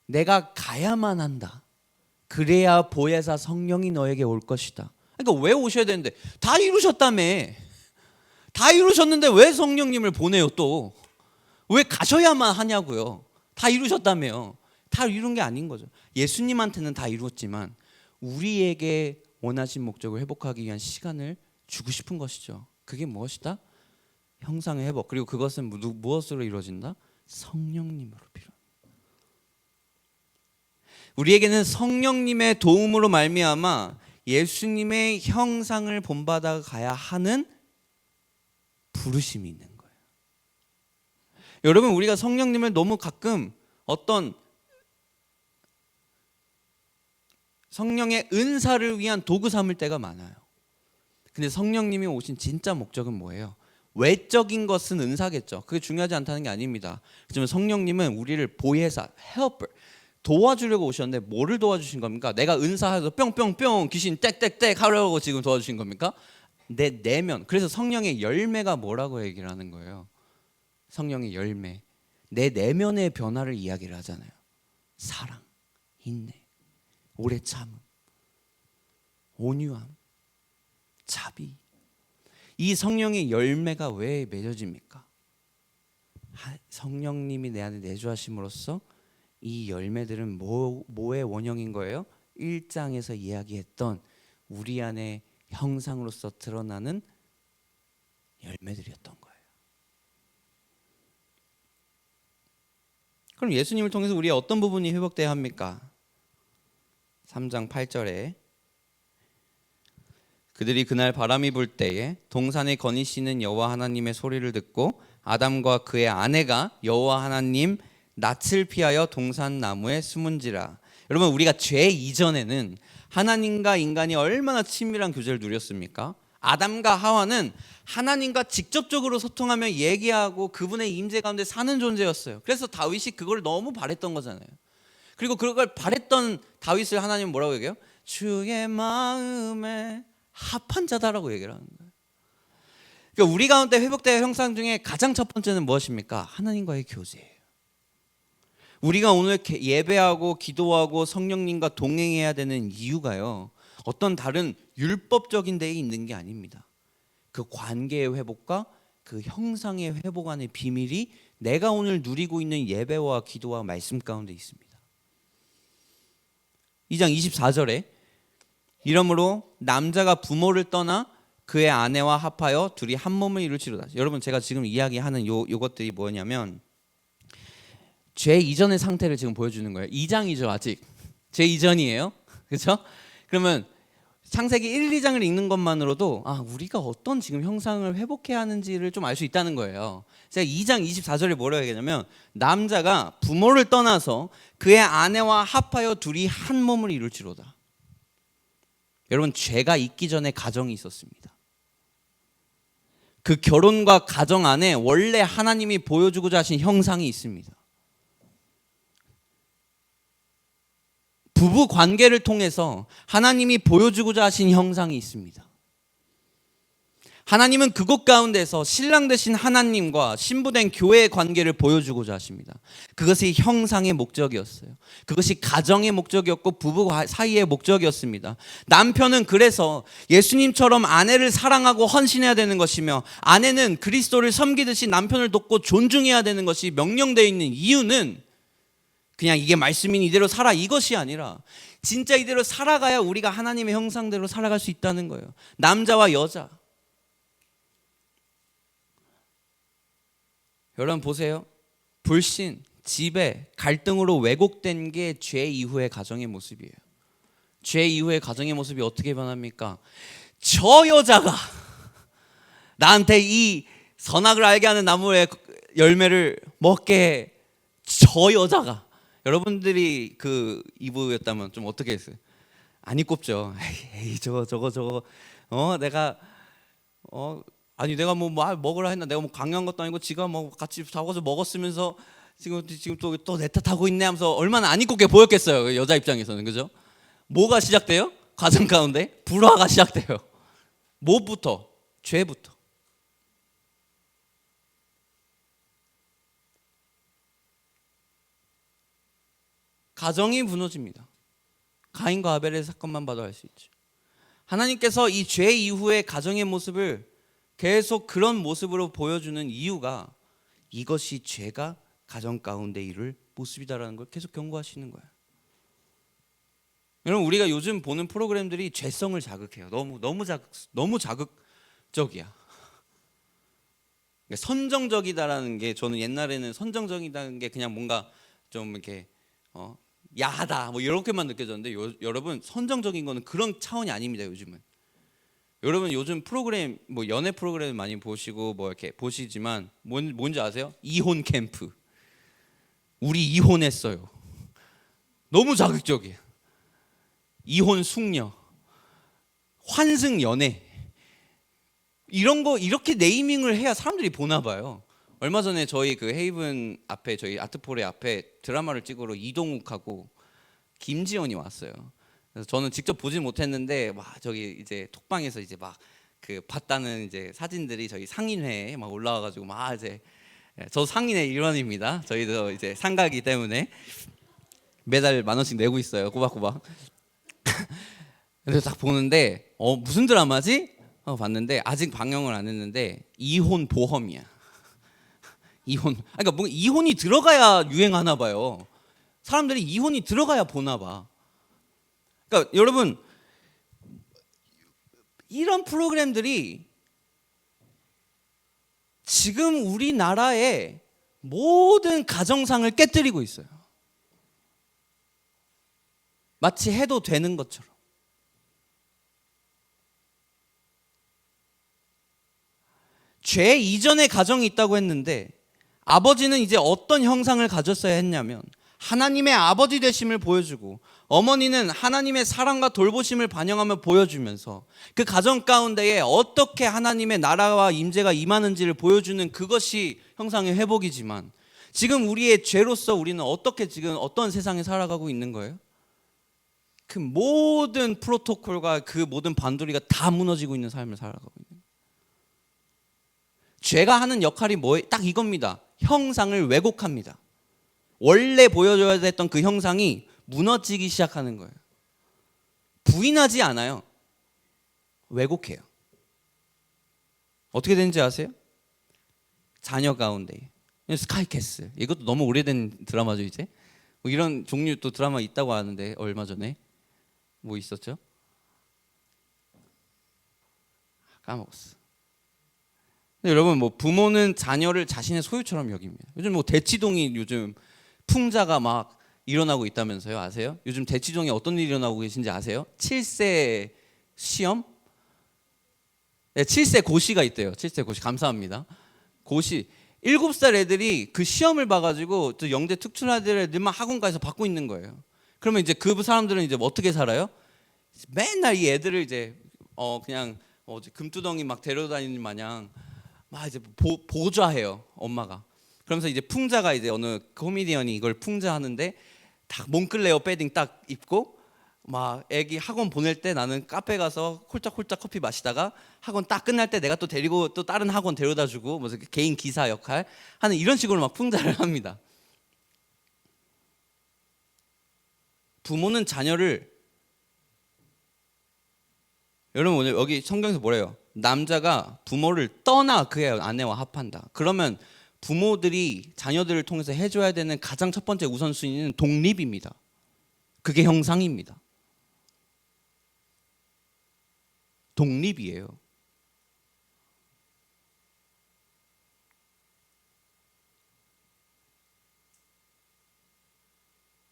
내가 가야만 한다. 그래야 보혜사 성령이 너에게 올 것이다. 그러니까 왜 오셔야 되는데? 다 이루셨다며. 다 이루셨는데 왜 성령님을 보내요 또? 왜 가셔야만 하냐고요. 다 이루셨다며요. 다 이룬 게 아닌 거죠. 예수님한테는 다 이루었지만 우리에게 원하신 목적을 회복하기 위한 시간을 주고 싶은 것이죠. 그게 무엇이다? 형상의 회복. 그리고 그것은 무엇으로 이루어진다? 성령님으로 필요합니다. 우리에게는 성령님의 도움으로 말미암아 예수님의 형상을 본받아 가야 하는 부르심이 있는 거예요. 여러분, 우리가 성령님을 너무 가끔 어떤 성령의 은사를 위한 도구 삼을 때가 많아요. 근데 성령님이 오신 진짜 목적은 뭐예요? 외적인 것은 은사겠죠. 그게 중요하지 않다는 게 아닙니다. 하지만 성령님은 우리를 보혜사, helper, 도와주려고 오셨는데 뭐를 도와주신 겁니까? 내가 은사해서 뿅뿅뿅 귀신 땡땡땡 하려고 지금 도와주신 겁니까? 내 내면. 그래서 성령의 열매가 뭐라고 얘기를 하는 거예요? 성령의 열매. 내 내면의 변화를 이야기를 하잖아요. 사랑, 인내, 오래 참음, 온유함, 자비. 이 성령의 열매가 왜 맺어집니까? 성령님이 내 안에 내주하심으로써 이 열매들은 뭐의 원형인 거예요? 1장에서 이야기했던 우리 안에 형상으로서 드러나는 열매들이었던 거예요. 그럼 예수님을 통해서 우리의 어떤 부분이 회복돼야 합니까? 3장 8절에 그들이 그날 바람이 불 때에 동산에 거니시는 여호와 하나님의 소리를 듣고 아담과 그의 아내가 여호와 하나님 낯을 피하여 동산 나무에 숨은지라. 여러분, 우리가 죄 이전에는 하나님과 인간이 얼마나 친밀한 교제를 누렸습니까? 아담과 하와는 하나님과 직접적으로 소통하며 얘기하고 그분의 임재 가운데 사는 존재였어요. 그래서 다윗이 그걸 너무 바랬던 거잖아요. 그리고 그걸 바랬던 다윗을 하나님은 뭐라고 얘기해요? 주의 마음에 합한 자다라고 얘기를 하는 거예요. 그러니까 우리 가운데 회복될 형상 중에 가장 첫 번째는 무엇입니까? 하나님과의 교제예요. 우리가 오늘 예배하고 기도하고 성령님과 동행해야 되는 이유가요, 어떤 다른 율법적인 데에 있는 게 아닙니다. 그 관계의 회복과 그 형상의 회복 안의 비밀이 내가 오늘 누리고 있는 예배와 기도와 말씀 가운데 있습니다. 2장 24절에 이러므로 남자가 부모를 떠나 그의 아내와 합하여 둘이 한 몸을 이룰지로다. 여러분, 제가 지금 이야기하는 요것들이 뭐냐면 죄 이전의 상태를 지금 보여주는 거예요. 2장이죠. 아직 죄 이전이에요. 그렇죠? 그러면 창세기 1, 2장을 읽는 것만으로도 우리가 어떤 지금 형상을 회복해야 하는지를 좀 알 수 있다는 거예요. 제가 2장 24절에 뭐라고 얘기하냐면 남자가 부모를 떠나서 그의 아내와 합하여 둘이 한 몸을 이룰지로다. 여러분, 죄가 있기 전에 가정이 있었습니다. 그 결혼과 가정 안에 원래 하나님이 보여주고자 하신 형상이 있습니다. 부부 관계를 통해서 하나님이 보여주고자 하신 형상이 있습니다. 하나님은 그곳 가운데서 신랑 되신 하나님과 신부된 교회의 관계를 보여주고자 하십니다. 그것이 형상의 목적이었어요. 그것이 가정의 목적이었고 부부 사이의 목적이었습니다. 남편은 그래서 예수님처럼 아내를 사랑하고 헌신해야 되는 것이며 아내는 그리스도를 섬기듯이 남편을 돕고 존중해야 되는 것이 명령되어 있는 이유는 그냥 이게 말씀인 이대로 살아 이것이 아니라 진짜 이대로 살아가야 우리가 하나님의 형상대로 살아갈 수 있다는 거예요. 남자와 여자. 여러분 보세요. 불신, 지배, 갈등으로 왜곡된 게 죄 이후의 가정의 모습이에요. 죄 이후의 가정의 모습이 어떻게 변합니까? 저 여자가 나한테 이 선악을 알게 하는 나무의 열매를 먹게 해. 저 여자가. 여러분들이 그 이브였다면 좀 어떻게 했어요? 안 꼽죠. 에이 저거 내가 아니 내가 뭐 먹으라 했나? 내가 뭐 강요한 것도 아니고 지가 뭐 같이 사고서 먹었으면서 지금 또 내 탓하고 있네 하면서 얼마나 안 입고 보였겠어요. 여자 입장에서는. 그죠? 뭐가 시작돼요? 가정 가운데 불화가 시작돼요. 뭐부터? 죄부터. 가정이 무너집니다. 가인과 아벨의 사건만 봐도 알 수 있죠. 하나님께서 이 죄 이후의 가정의 모습을 계속 그런 모습으로 보여주는 이유가 이것이 죄가 가정 가운데 이룰 모습이다라는 걸 계속 경고하시는 거예요. 여러분, 우리가 요즘 보는 프로그램들이 죄성을 자극해요. 너무 자극적이야. 선정적이다라는 게, 저는 옛날에는 선정적이다는 게 그냥 뭔가 좀 이렇게 야하다 뭐 이렇게만 느껴졌는데 여러분, 선정적인 거는 그런 차원이 아닙니다. 요즘은. 여러분 요즘 프로그램 뭐 연애 프로그램 많이 보시고 뭐 이렇게 보시지만 뭔지 아세요? 이혼 캠프. 우리 이혼했어요. 너무 자극적이에요. 이혼 숙녀, 환승 연애, 이런 거 이렇게 네이밍을 해야 사람들이 보나 봐요. 얼마 전에 저희 그 헤이븐 앞에, 저희 아트포레 앞에 드라마를 찍으러 이동욱하고 김지연이 왔어요. 그래서 저는 직접 보진 못했는데 막 저기 이제 톡방에서 이제 막 그 봤다는 이제 사진들이 저희 상인회에 막 올라와가지고 막 이제, 저 상인회 일원입니다. 저희도 이제 상가기 때문에 매달 10,000원씩 내고 있어요. 꼬박꼬박. 그래서 딱 보는데 무슨 드라마지? 하고 봤는데 아직 방영을 안 했는데 이혼 보험이야. 이혼. 그러니까 뭐 이혼이 들어가야 유행하나 봐요. 사람들이 이혼이 들어가야 보나 봐. 그러니까 여러분, 이런 프로그램들이 지금 우리나라의 모든 가정상을 깨뜨리고 있어요. 마치 해도 되는 것처럼. 죄 이전의 가정이 있다고 했는데 아버지는 이제 어떤 형상을 가졌어야 했냐면 하나님의 아버지 되심을 보여주고, 어머니는 하나님의 사랑과 돌보심을 반영하며 보여주면서 그 가정 가운데에 어떻게 하나님의 나라와 임재가 임하는지를 보여주는 그것이 형상의 회복이지만, 지금 우리의 죄로서 우리는 어떻게 지금 어떤 세상에 살아가고 있는 거예요? 그 모든 프로토콜과 그 모든 반도리가 다 무너지고 있는 삶을 살아가고 있는 거예요. 죄가 하는 역할이 뭐예요? 딱 이겁니다. 형상을 왜곡합니다. 원래 보여줘야 됐던 그 형상이 무너지기 시작하는 거예요. 부인하지 않아요. 왜곡해요. 어떻게 되는지 아세요? 자녀 가운데 스카이캐슬, 이것도 너무 오래된 드라마죠. 이제 뭐 이런 종류 또 드라마 있다고 하는데, 얼마 전에 뭐 있었죠? 까먹었어. 근데 여러분, 뭐 부모는 자녀를 자신의 소유처럼 여깁니다. 요즘 뭐 대치동이 요즘 풍자가 막 일어나고 있다면서요. 아세요? 요즘 대치동에 어떤 일이 일어나고 계신지 아세요? 7세 시험? 네, 7세 고시가 있대요. 7세 고시. 감사합니다. 고시. 7살 애들이 그 시험을 봐가지고 또 영재 특출아들 애들만 학원 가서 받고 있는 거예요. 그러면 이제 그 사람들은 이제 어떻게 살아요? 맨날 이 애들을 이제 그냥 금두덩이 막 데려다니는 마냥 막 이제 보좌해요, 엄마가. 그러면서 이제 풍자가, 이제 어느 코미디언이 이걸 풍자하는데 딱 몽클레어 패딩 딱 입고 막 애기 학원 보낼 때 나는 카페 가서 홀짝홀짝 커피 마시다가 학원 딱 끝날 때 내가 또 데리고 또 다른 학원 데려다 주고, 뭐 개인 기사 역할 하는 이런 식으로 막 풍자를 합니다. 부모는 자녀를, 여러분 오늘 여기 성경에서 뭐래요? 남자가 부모를 떠나 그의 아내와 합한다. 그러면 부모들이 자녀들을 통해서 해줘야 되는 가장 첫 번째 우선순위는 독립입니다. 그게 형상입니다. 독립이에요.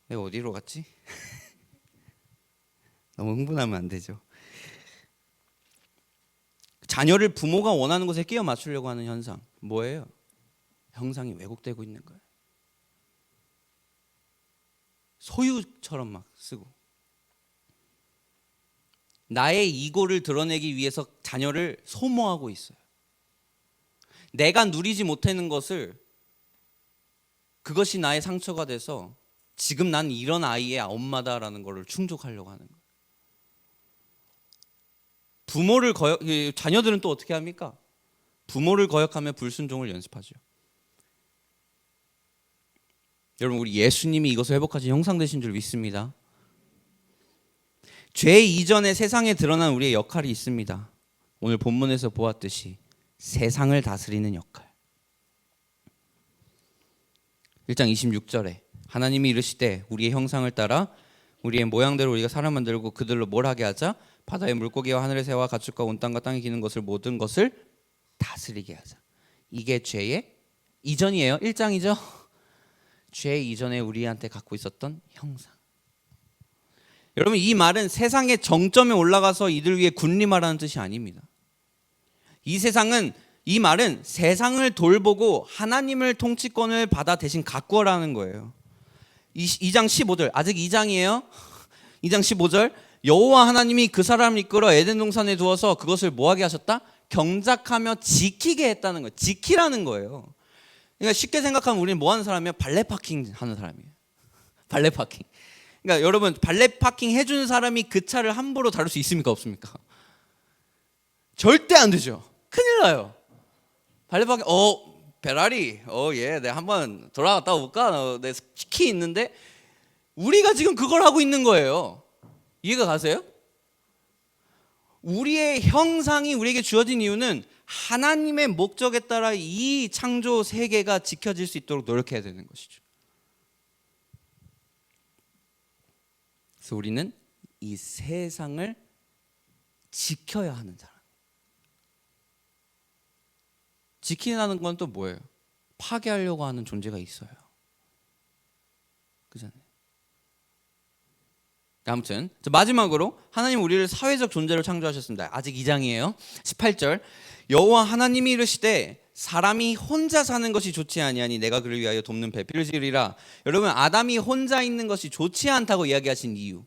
내가 어디로 갔지? 너무 흥분하면 안 되죠. 자녀를 부모가 원하는 것에 끼워 맞추려고 하는 현상, 뭐예요? 형상이 왜곡되고 있는 거예요. 소유처럼 막 쓰고, 나의 이고를 드러내기 위해서 자녀를 소모하고 있어요. 내가 누리지 못하는 것을, 그것이 나의 상처가 돼서 지금 난 이런 아이의 엄마다라는 것을 충족하려고 하는 거예요. 자녀들은 또 어떻게 합니까? 부모를 거역하며 불순종을 연습하죠. 여러분, 우리 예수님이 이것을 회복하신 형상 되신 줄 믿습니다. 죄 이전에 세상에 드러난 우리의 역할이 있습니다. 오늘 본문에서 보았듯이 세상을 다스리는 역할. 1장 26절에 하나님이 이르시되 우리의 형상을 따라 우리의 모양대로 우리가 사람 만들고 그들로 뭘 하게 하자? 바다의 물고기와 하늘의 새와 가축과 온 땅과 땅에 기는 것을, 모든 것을 다스리게 하자. 이게 죄의 이전이에요. 1장이죠. 죄 이전에 우리한테 갖고 있었던 형상. 여러분, 이 말은 세상의 정점에 올라가서 이들 위해 군림하라는 뜻이 아닙니다. 이 말은 세상을 돌보고 하나님을 통치권을 받아 대신 가꾸어라는 거예요. 2장 15절, 아직 2장이에요. 2장 15절, 여호와 하나님이 그 사람을 이끌어 에덴 동산에 두어서 그것을 뭐하게 하셨다? 경작하며 지키게 했다는 거예요. 지키라는 거예요. 그러니까 쉽게 생각하면 우리는 뭐 하는 사람이에요? 발레 파킹 하는 사람이에요. 발레 파킹. 그러니까 여러분, 발레 파킹 해주는 사람이 그 차를 함부로 다룰 수 있습니까? 없습니까? 절대 안 되죠. 큰일 나요. 발레 파킹, 베라리, 예, 내가 한번 돌아갔다 올까? 내 키 있는데 우리가 지금 그걸 하고 있는 거예요. 이해가 가세요? 우리의 형상이 우리에게 주어진 이유는 하나님의 목적에 따라 이 창조 세계가 지켜질 수 있도록 노력해야 되는 것이죠. 그래서 우리는 이 세상을 지켜야 하는 사람. 지키라는 건 또 뭐예요? 파괴하려고 하는 존재가 있어요. 그잖아요. 아무튼 마지막으로 하나님 우리를 사회적 존재로 창조하셨습니다. 아직 2장이에요. 18절 여호와 하나님이 이르시되 사람이 혼자 사는 것이 좋지 아니하니 내가 그를 위하여 돕는 배필을 지으리라. 여러분, 아담이 혼자 있는 것이 좋지 않다고 이야기하신 이유,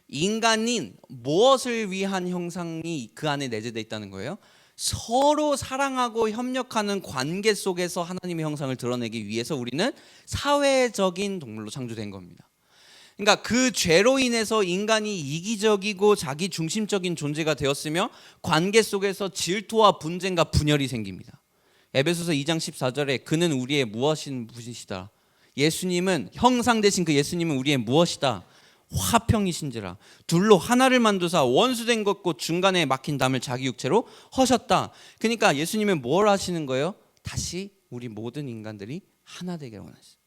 인간인 무엇을 위한 형상이 그 안에 내재되어 있다는 거예요? 서로 사랑하고 협력하는 관계 속에서 하나님의 형상을 드러내기 위해서 우리는 사회적인 동물로 창조된 겁니다. 그러니까 그 죄로 인해서 인간이 이기적이고 자기 중심적인 존재가 되었으며 관계 속에서 질투와 분쟁과 분열이 생깁니다. 에베소서 2장 14절에 그는 우리의 무엇인 분이시다. 예수님은, 형상 되신 그 예수님은 우리의 무엇이다. 화평이신지라. 둘로 하나를 만드사 원수된 것고 중간에 막힌 담을 자기 육체로 허셨다. 그러니까 예수님은 뭘 하시는 거예요? 다시 우리 모든 인간들이 하나 되기를 원하시죠.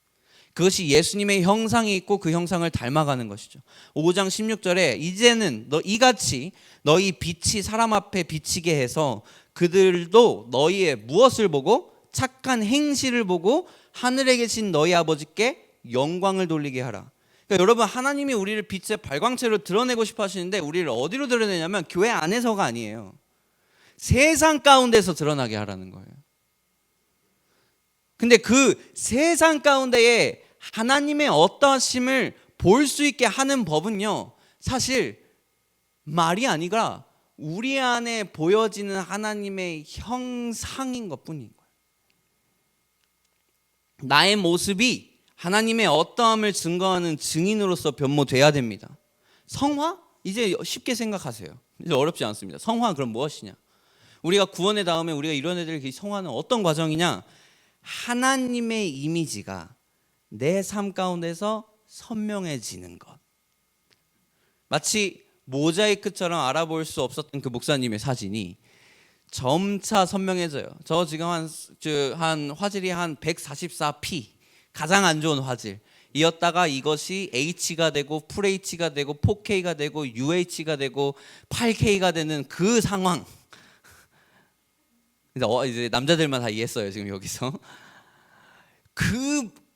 그것이 예수님의 형상이 있고 그 형상을 닮아가는 것이죠. 5장 16절에 이제는 이같이 너희 빛이 사람 앞에 비치게 해서 그들도 너희의 무엇을 보고? 착한 행실을 보고 하늘에 계신 너희 아버지께 영광을 돌리게 하라. 그러니까 여러분, 하나님이 우리를 빛의 발광체로 드러내고 싶어 하시는데 우리를 어디로 드러내냐면 교회 안에서가 아니에요. 세상 가운데서 드러나게 하라는 거예요. 근데 그 세상 가운데에 하나님의 어떠하심을 볼 수 있게 하는 법은요, 사실 말이 아니라 우리 안에 보여지는 하나님의 형상인 것뿐인 거예요. 나의 모습이 하나님의 어떠함을 증거하는 증인으로서 변모돼야 됩니다. 성화? 이제 쉽게 생각하세요. 이제 어렵지 않습니다. 성화 그럼 무엇이냐? 우리가 구원에 닿으면 우리가 이뤄내야 될 이 성화는 어떤 과정이냐? 하나님의 이미지가 내 삶 가운데서 선명해지는 것. 마치 모자이크처럼 알아볼 수 없었던 그 목사님의 사진이 점차 선명해져요. 저 지금 한 화질이 한 144p, 가장 안 좋은 화질 이었다가 이것이 H가 되고 FHD가 되고 4K가 되고 UH가 되고 8K가 되는 그 상황. 이제 남자들만 다 이해했어요 지금 여기서.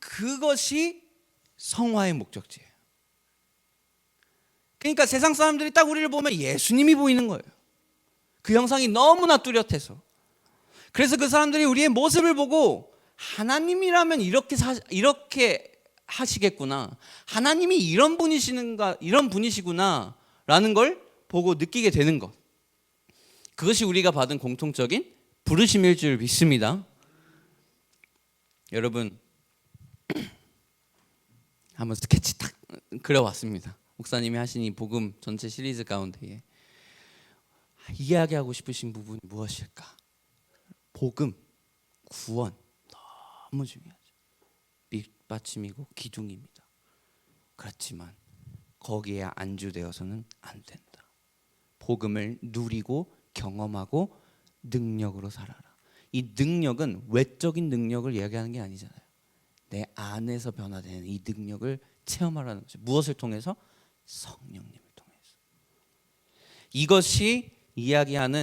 그것이 성화의 목적지예요. 그러니까 세상 사람들이 딱 우리를 보면 예수님이 보이는 거예요. 그 형상이 너무나 뚜렷해서. 그래서 그 사람들이 우리의 모습을 보고 하나님이라면 이렇게 하시겠구나. 하나님이 이런 분이시구나 라는 걸 보고 느끼게 되는 것. 그것이 우리가 받은 공통적인 부르심일 줄 믿습니다. 여러분, 한번 스케치 딱 그려왔습니다. 목사님이 하신 이 복음 전체 시리즈 가운데에 이야기하고 싶으신 부분이 무엇일까? 복음, 구원 너무 중요하죠. 밑받침이고 기둥입니다. 그렇지만 거기에 안주되어서는 안 된다. 복음을 누리고 경험하고 능력으로 살아라. 이 능력은 외적인 능력을 이야기하는 게 아니잖아요. 내 안에서 변화되는 이 능력을 체험하라는 거죠. 무엇을 통해서? 성령님을 통해서. 이것이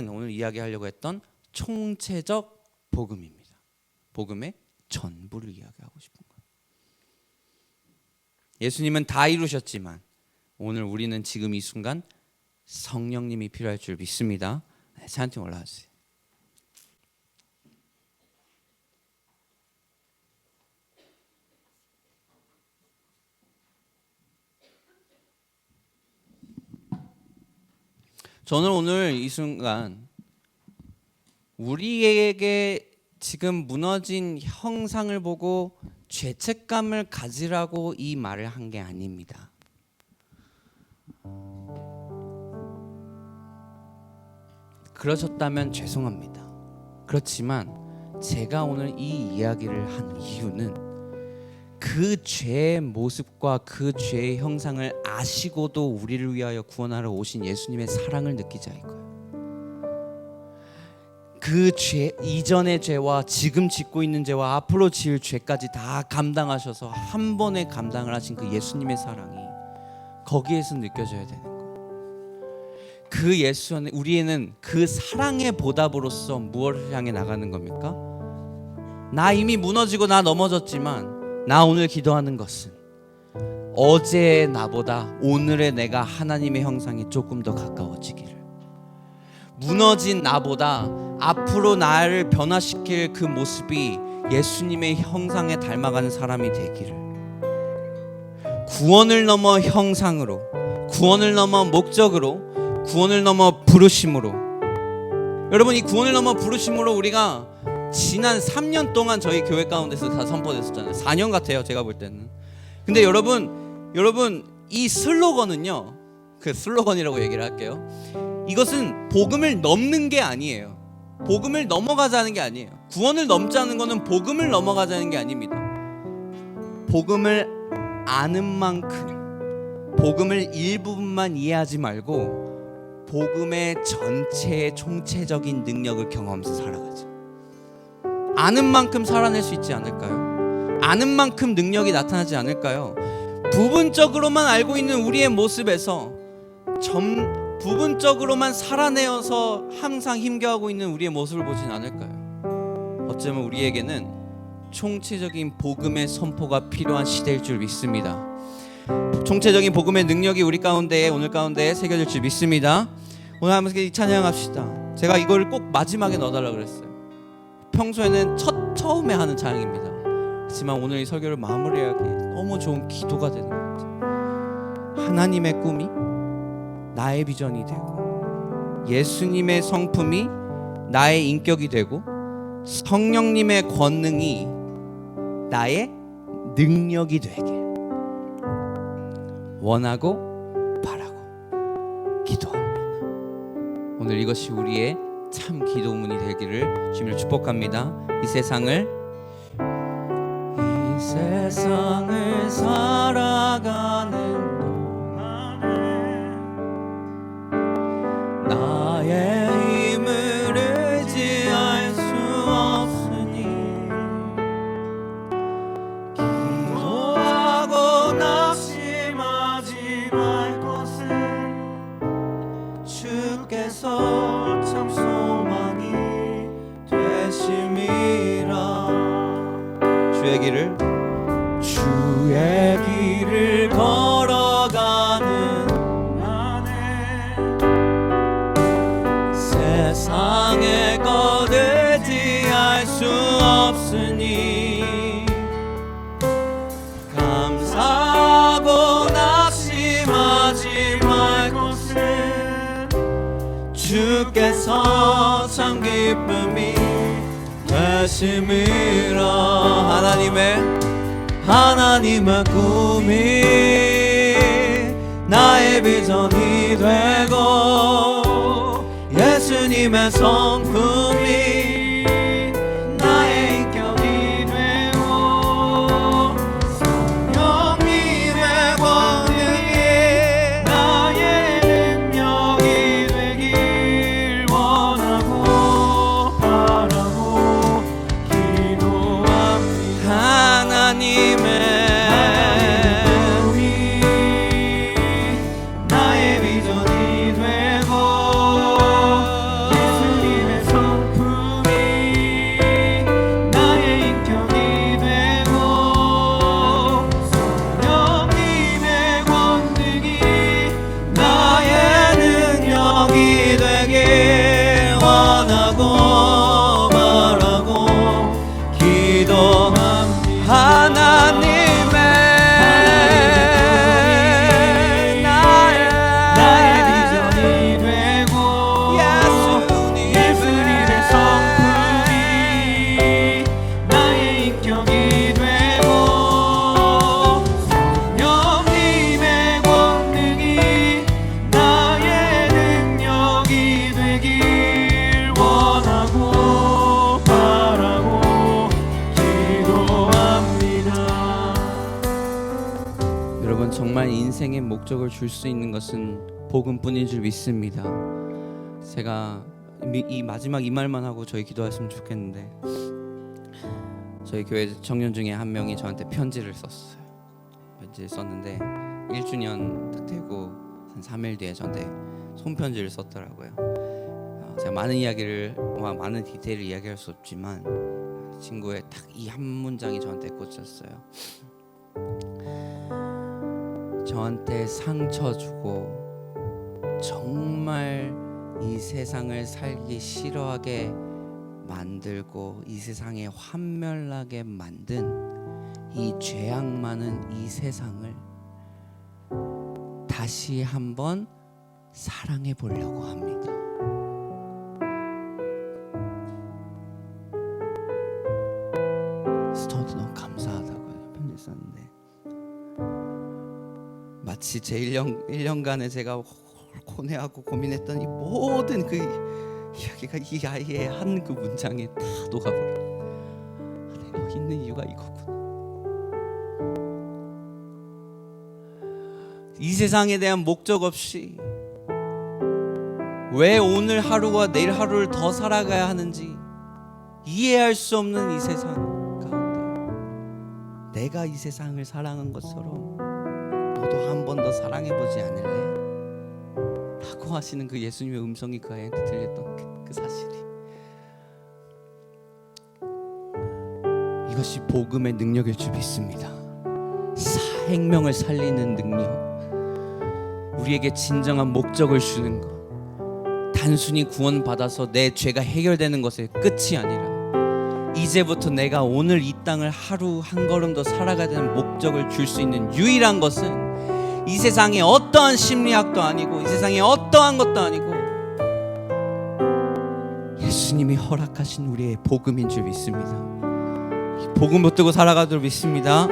오늘 이야기하려고 했던 총체적 복음입니다. 복음의 전부를 이야기하고 싶은 거예요. 예수님은 다 이루셨지만 오늘 우리는 지금 이 순간 성령님이 필요할 줄 믿습니다. 찬양 올라와주세요. 저는 오늘 이 순간 우리에게 지금 무너진 형상을 보고 죄책감을 가지라고 이 말을 한 게 아닙니다. 그러셨다면 죄송합니다. 그렇지만 제가 오늘 이 이야기를 한 이유는 그 죄의 모습과 그 죄의 형상을 아시고도 우리를 위하여 구원하러 오신 예수님의 사랑을 느끼자 이거예요. 그 죄, 이전의 죄와 지금 짓고 있는 죄와 앞으로 지을 죄까지 다 감당하셔서 한 번에 감당을 하신 그 예수님의 사랑이 거기에서 느껴져야 되는 거예요. 그 예수 안에 우리에는 그 사랑의 보답으로서 무엇을 향해 나가는 겁니까? 나 이미 무너지고 나 넘어졌지만 나 오늘 기도하는 것은 어제의 나보다 오늘의 내가 하나님의 형상에 조금 더 가까워지기를, 무너진 나보다 앞으로 나를 변화시킬 그 모습이 예수님의 형상에 닮아가는 사람이 되기를, 구원을 넘어 형상으로, 구원을 넘어 목적으로, 구원을 넘어 부르심으로. 여러분, 이 구원을 넘어 부르심으로 우리가 지난 3년 동안 저희 교회 가운데서 다 선포됐었잖아요. 4년 같아요, 제가 볼 때는. 근데 여러분 이 슬로건은요, 그 슬로건이라고 얘기를 할게요. 이것은 복음을 넘는 게 아니에요. 복음을 넘어가자는 게 아니에요. 구원을 넘자는 거는 복음을 넘어가자는 게 아닙니다. 복음을 아는 만큼, 복음을 일부분만 이해하지 말고 복음의 전체의 총체적인 능력을 경험하면서 살아가죠. 아는 만큼 살아낼 수 있지 않을까요? 아는 만큼 능력이 나타나지 않을까요? 부분적으로만 알고 있는 우리의 모습에서 부분적으로만 살아내어서 항상 힘겨워하고 있는 우리의 모습을 보진 않을까요? 어쩌면 우리에게는 총체적인 복음의 선포가 필요한 시대일 줄 믿습니다. 총체적인 복음의 능력이 우리 가운데, 오늘 가운데 새겨질 줄 믿습니다. 오늘 함께 찬양합시다. 제가 이걸 꼭 마지막에 넣어달라고 그랬어요. 평소에는 처음에 하는 찬양입니다. 하지만 오늘 이 설교를 마무리하기 너무 좋은 기도가 되는 것 같아요. 하나님의 꿈이 나의 비전이 되고, 예수님의 성품이 나의 인격이 되고, 성령님의 권능이 나의 능력이 되게 원하고 바라고 기도합니다. 오늘 이것이 우리의 참 기도문이 되기를 주님을 축복합니다. 이 세상을 살아가는 동안에 나의 힘을 의지할 수 없으니 기도하고 낙심하지 말 것을 주께서 참 소망이 되심이라. 주의 길을 걸어가는 안에 세상의 것 의지할 수 없으니 감사하고 낙심하지 말 것을 주께서 참 기쁨이 되심이라. 하나님의 꿈이 나의 비전이 되고, 예수님의 성품이 나의 인격이 되고, 성령님의 권능이 나의 능력이 되길 원하고 바라고 기도합니다. 하나님의 꿈이 나의 비전이 되고, 예수님의 성품이 되길 원하고 바라고 기도합니다. 여러분, 정말 인생의 목적을 줄 수 있는 것은 복음뿐인 줄 믿습니다. 제가 이 마지막 이 말만 하고 저희 기도했으면 좋겠는데, 저희 교회 청년 중에 한 명이 저한테 편지를 썼어요. 편지를 썼는데 1주년 딱 되고 한 3일 뒤에 저한테 손편지를 썼더라고요. 제가 많은 이야기를 많은 디테일을 이야기할 수 없지만 친구의 딱 이 한 문장이 저한테 꽂혔어요. 저한테 상처 주고 정말 이 세상을 살기 싫어하게 만들고 이 세상에 환멸나게 만든 이 죄악 많은 이 세상을 다시 한번 사랑해 보려고 합니다. 저도 너무 감사하다고 편지 썼는데, 마치 제 1년간에 제가 고뇌하고 고민했던 이 모든 그 이야기가 이 아이의 한 그 문장에 다 녹아버려. 내가 여기 있는 이유가 이거구나. 이 세상에 대한 목적 없이 왜 오늘 하루와 내일 하루를 더 살아가야 하는지 이해할 수 없는 이 세상 가운데 내가 이 세상을 사랑한 것처럼 너도 한 번 더 사랑해보지 않을래? 라고 하시는 그 예수님의 음성이 그 아이한테 들렸던 그 사실이, 이것이 복음의 능력일 줄 믿습니다. 생명을 살리는 능력, 우리에게 진정한 목적을 주는 것, 단순히 구원받아서 내 죄가 해결되는 것의 끝이 아니라 이제부터 내가 오늘 이 땅을 하루 한 걸음 더 살아가야 되는 목적을 줄 수 있는 유일한 것은 이 세상에 어떠한 심리학도 아니고 이 세상에 어떠한 것도 아니고 예수님이 허락하신 우리의 복음인 줄 믿습니다. 복음 붙들고 살아가도록 믿습니다.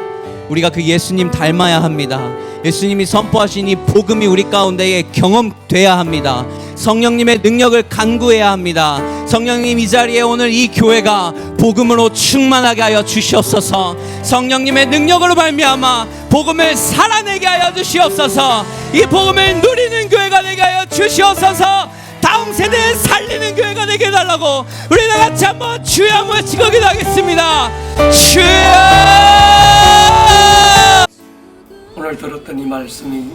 우리가 그 예수님 닮아야 합니다. 예수님이 선포하신 이 복음이 우리 가운데에 경험돼야 합니다. 성령님의 능력을 간구해야 합니다. 성령님, 이 자리에 오늘 이 교회가 복음으로 충만하게 하여 주시옵소서. 성령님의 능력으로 말미암아 복음을 살아내게 하여 주시옵소서. 이 복음을 누리는 교회가 되게 하여 주시옵소서. 다음 세대에 살리는 교회가 되게 해달라고 우리 다 같이 한번 주여 한번 외치고 기도하겠습니다. 주여! 오늘 들었던 이 말씀이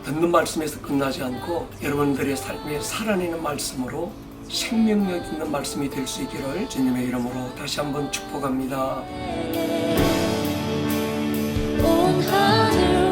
듣는 말씀에서 끝나지 않고 여러분들의 삶에 살아내는 말씀으로 생명력 있는 말씀이 될 수 있기를 주님의 이름으로 다시 한번 축복합니다. 온 하늘